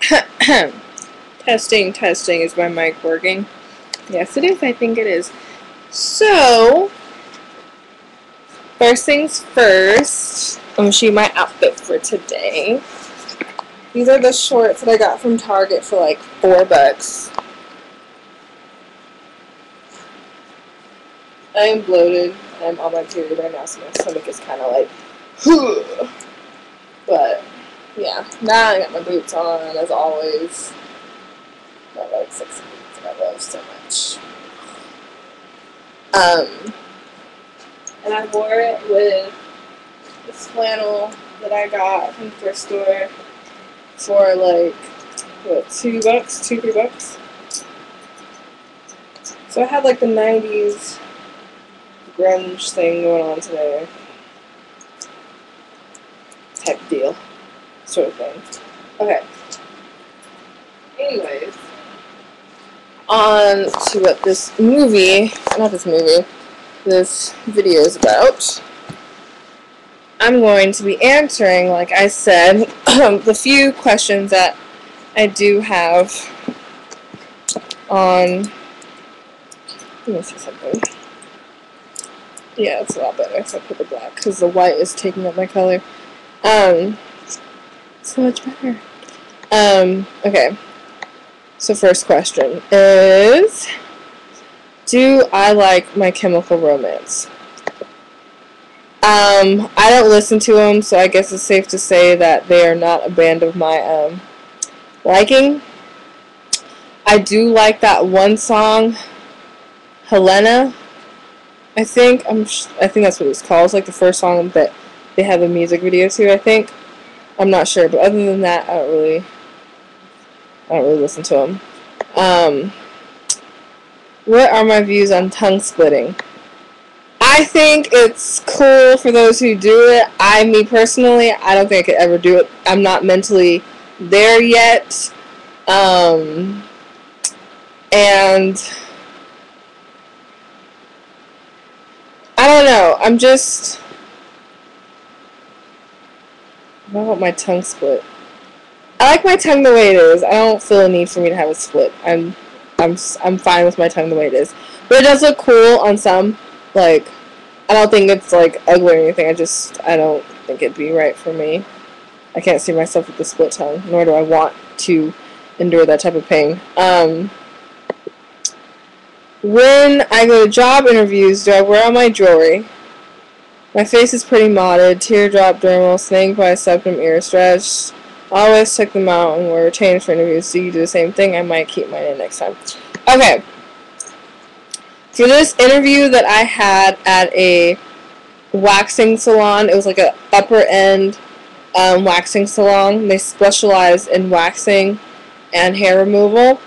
Testing, testing. Is my mic working? Yes, it is. I think it is. So, first things first, I'm going to show you my outfit for today. These are the shorts that I got from Target for like $4. I am bloated. I'm on my period right now, so my stomach is kind of like, but yeah, now I got my boots on as always. My like 6 boots that I love so much. And I wore it with this flannel that I got from the thrift store for like what, $2, $3. So I had like the 90s grunge thing going on today. Type deal. Sort of thing. Okay. Anyways. On to what this movie, not this movie, this video is about. I'm going to be answering, like I said, the few questions that I do have on, let me see something. Yeah, it's a lot better if I put the black, because the white is taking up my color. So much better. Okay. So first question is, do I like My Chemical Romance? I don't listen to them, so I guess it's safe to say that they are not a band of my liking. I do like that one song, Helena. I think that's what it's called. It's like the first song that they have a music video to, I think. I'm not sure, but other than that, I don't really listen to them. What are my views on tongue splitting? I think it's cool for those who do it. Me personally, I don't think I could ever do it. I'm not mentally there yet. And I don't know. I don't want my tongue split. I like my tongue the way it is. I don't feel a need for me to have it split. I'm fine with my tongue the way it is. But it does look cool on some. Like, I don't think it's like ugly or anything. I don't think it'd be right for me. I can't see myself with the split tongue, nor do I want to endure that type of pain. When I go to job interviews, do I wear all my jewelry? My face is pretty modded, teardrop, dermal, snake by septum, ear stretched. I always check them out and wear retainers for interviews. So you do the same thing. I might keep mine in next time. Okay. For this interview that I had at a waxing salon, it was like a upper end waxing salon. They specialize in waxing and hair removal.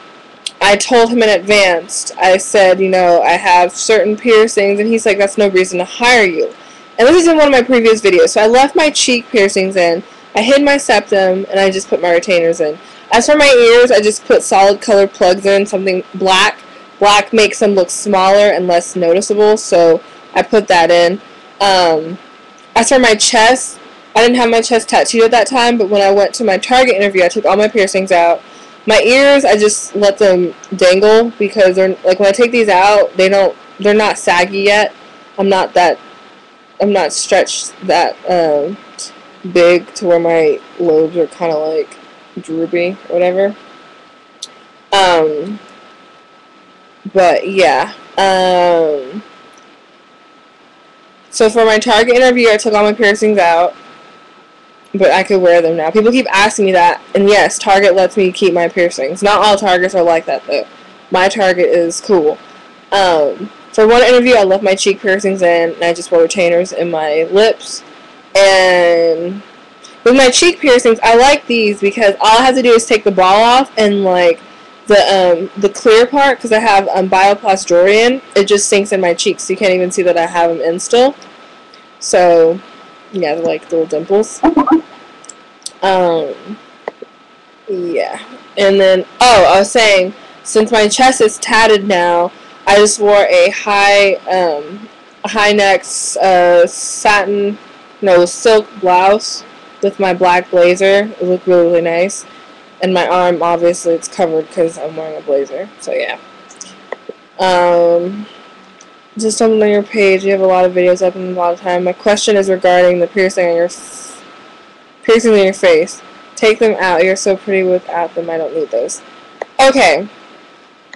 I told him in advance. I said, I have certain piercings, and he's like, that's no reason to hire you. And this is in one of my previous videos. So I left my cheek piercings in. I hid my septum, and I just put my retainers in. As for my ears, I just put solid color plugs in, something black. Black makes them look smaller and less noticeable, so I put that in. As for my chest, I didn't have my chest tattooed at that time, but when I went to my Target interview, I took all my piercings out. My ears, I just let them dangle, because they're, like, when I take these out, they're not saggy yet. I'm not stretched that big to where my lobes are kind of like droopy or whatever. But yeah. So for my Target interview, I took all my piercings out, but I could wear them now. People keep asking me that, and yes, Target lets me keep my piercings. Not all Targets are like that, though. My Target is cool. For one interview, I left my cheek piercings in, and I just wore retainers in my lips. And with my cheek piercings, I like these because all I have to do is take the ball off, and like the clear part, because I have Bioplast jewelry in, it just sinks in my cheeks, so you can't even see that I have them in still. So yeah, they're like little dimples. Yeah. And then, I was saying, since my chest is tatted now, I just wore a high neck silk blouse with my black blazer. It looked really, really nice. And my arm, obviously, it's covered because I'm wearing a blazer. So, yeah. Just something on your page. You have a lot of videos up in a lot of time. My question is regarding the piercing on your face. Take them out. You're so pretty without them. I don't need those. Okay.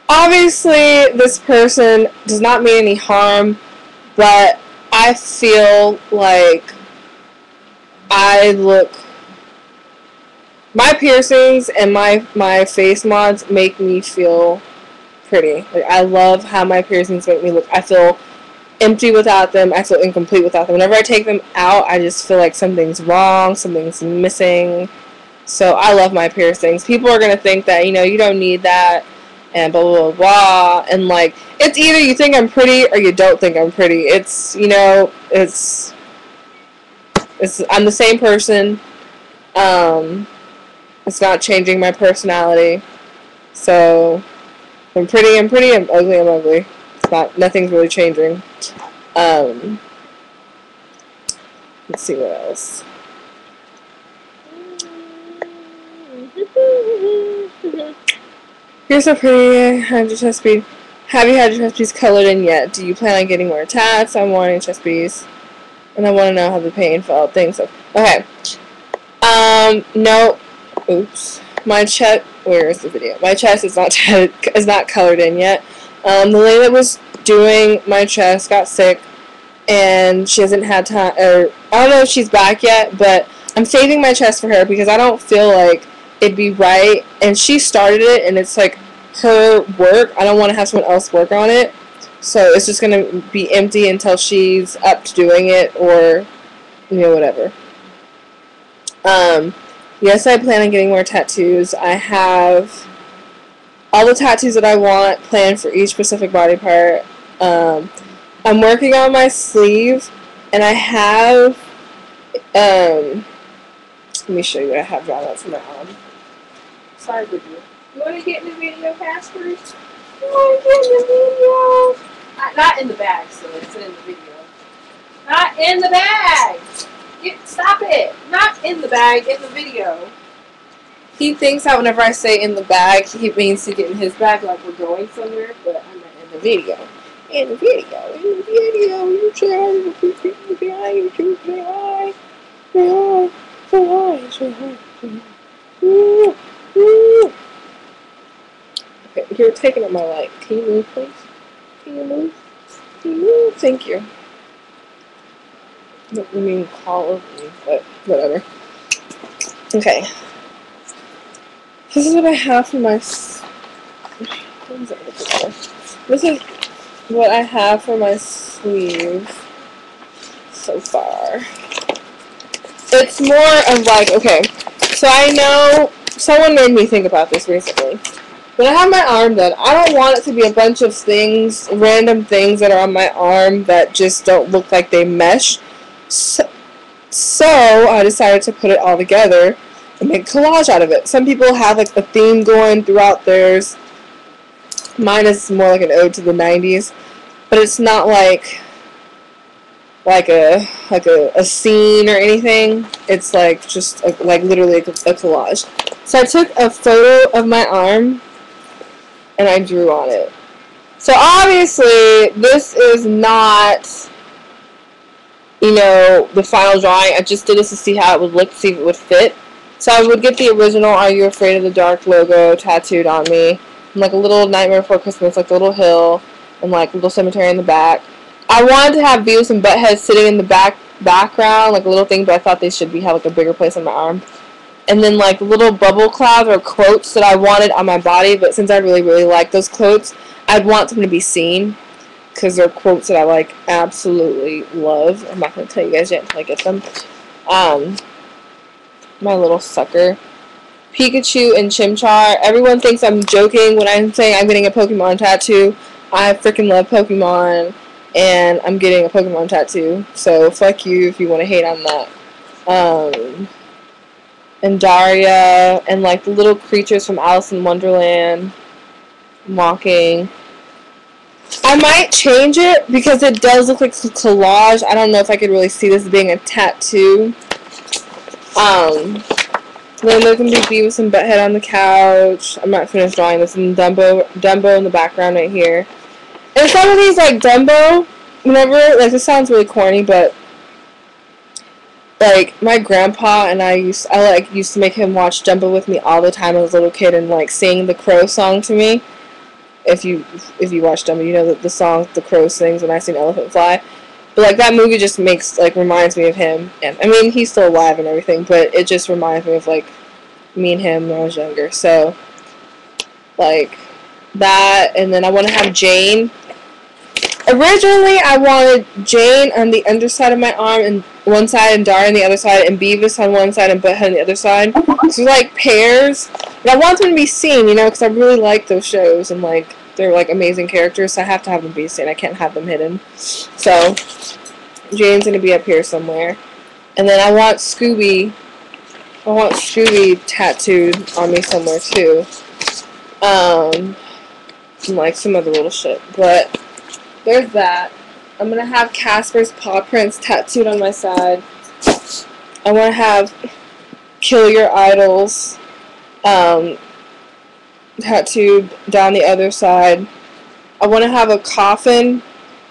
Obviously, this person does not mean any harm, but I feel like my piercings and my face mods make me feel pretty. Like, I love how my piercings make me look. I feel empty without them. I feel incomplete without them. Whenever I take them out, I just feel like something's wrong, something's missing. So I love my piercings. People are gonna think that, you know, you don't need that and blah blah blah, and like, it's either you think I'm pretty or you don't think I'm pretty. It's, you know, it's I'm the same person. It's not changing my personality. So I'm pretty, I'm pretty. I'm ugly, I'm ugly. It's not, nothing's really changing. Let's see what else. You're so pretty. Had your chest piece. Have you had your chest piece colored in yet? Do you plan on getting more tats? I'm wanting chest piece, and I want to know how the pain felt. Things. Okay. No. Oops. My chest. Where is the video? My chest is not colored in yet. The lady that was doing my chest got sick, and she hasn't had time. Or I don't know if she's back yet, but I'm saving my chest for her because I don't feel like it'd be right. And she started it, and it's like her work. I don't want to have someone else work on it, so it's just gonna be empty until she's up to doing it, or, you know, whatever. Yes, I plan on getting more tattoos. I have all the tattoos that I want planned for each specific body part. I'm working on my sleeve, and I have, let me show you what I have drawn up for my arm. Sorry, Bridget. You want to get in the video, Casper? You want to get in the video? Not in the bag, so it's in the video. Not in the bag! Stop it! Not in the bag, in the video. He thinks that whenever I say in the bag, he means to get in his bag like we're going somewhere, but I'm not in the video. In the video, in the video, you say hi, you say hi, you say hi, say hi, say hi, say hi, say hi. Ooh, ooh. Okay, you're taking up my light. Can you move, please? Can you move? Can you move? Thank you. I mean, call over me, but whatever. Okay. This is what I have for my. This is what I have for my sleeve so far. It's more of like, okay, so I know someone made me think about this recently. When I have my arm done, I don't want it to be a bunch of things, random things that are on my arm that just don't look like they mesh. So I decided to put it all together and make a collage out of it. Some people have like a theme going throughout theirs. Mine is more like an ode to the 90s, but it's not like a scene or anything. It's like just like literally a collage. So I took a photo of my arm and I drew on it. So obviously this is not, you know, the final drawing. I just did this to see how it would look, see if it would fit. So I would get the original Are You Afraid of the Dark logo tattooed on me. And like a little Nightmare Before Christmas, like the little hill, and like a little cemetery in the back. I wanted to have Beavis and Butthead sitting in the background, like a little thing, but I thought they should have like a bigger place on my arm. And then like little bubble clouds or quotes that I wanted on my body, but since I really, really like those quotes, I'd want them to be seen, because they're quotes that I like absolutely love. I'm not going to tell you guys yet until I get them. My little sucker. Pikachu and Chimchar. Everyone thinks I'm joking when I'm saying I'm getting a Pokemon tattoo. I freaking love Pokemon, and I'm getting a Pokemon tattoo. So fuck you if you want to hate on that. And Daria, and like the little creatures from Alice in Wonderland walking. I might change it because it does look like a collage. I don't know if I could really see this being a tattoo. Then there can be Beavis and Butthead on the couch. I'm not finished drawing this. And Dumbo in the background right here. And some of these, like Dumbo, whenever, like, this sounds really corny, but like my grandpa and I used to make him watch Dumbo with me all the time as a little kid and like sing the Crow song to me. If you watch Dumbo, you know that the song the Crow sings when I sing Elephant Fly. But like that movie just reminds me of him. And I mean he's still alive and everything, but it just reminds me of like me and him when I was younger. So like that, and then I want to have Jane. Originally, I wanted Jane on the underside of my arm and one side, and Dar on the other side, and Beavis on one side and Butthead on the other side. So like pairs. But I want them to be seen, you know, because I really like those shows and like they're like amazing characters. So I have to have them be seen. I can't have them hidden. So Jane's gonna be up here somewhere, and then I want Scooby. I want Scooby tattooed on me somewhere too. And like some other little shit, but. There's that. I'm going to have Casper's paw prints tattooed on my side. I want to have Kill Your Idols tattooed down the other side. I want to have a coffin,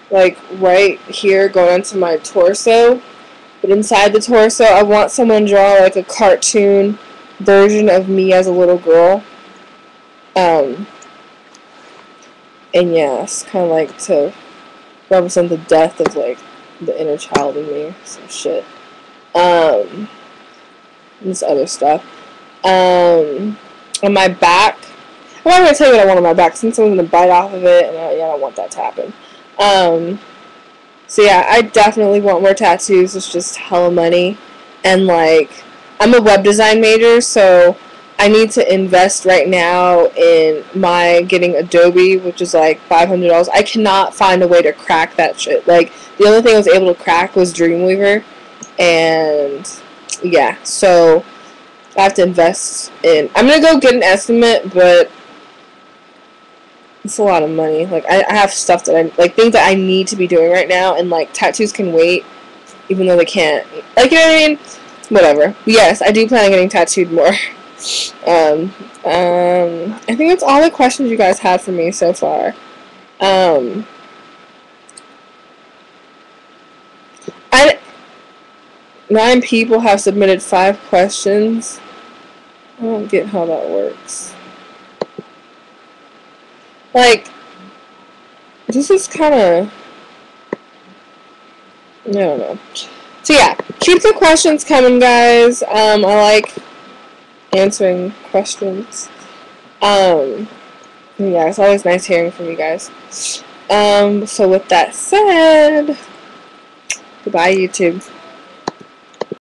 like, right here going into my torso. But inside the torso, I want someone to draw, like, a cartoon version of me as a little girl. And yeah, it's kind of like to represent the death of like the inner child in me or some shit. This other stuff. On my back, I'm not gonna tell you what I want on my back since I'm gonna bite off of it, and I don't want that to happen. So yeah, I definitely want more tattoos. It's just hella money, and like I'm a web design major, so I need to invest right now in my getting Adobe, which is like $500. I cannot find a way to crack that shit. Like, the only thing I was able to crack was Dreamweaver. And, yeah, so I have to invest in... I'm going to go get an estimate, but it's a lot of money. Like, I have stuff that like, things that I need to be doing right now, and, like, tattoos can wait, even though they can't. Like, you know what I mean? Whatever. But yes, I do plan on getting tattooed more. I think that's all the questions you guys had for me so far. 9 people have submitted 5 questions. I don't get how that works. Like, this is kind of... I don't know. So yeah, keep the questions coming, guys. I like answering questions. Yeah, it's always nice hearing from you guys. So with that said, goodbye, YouTube.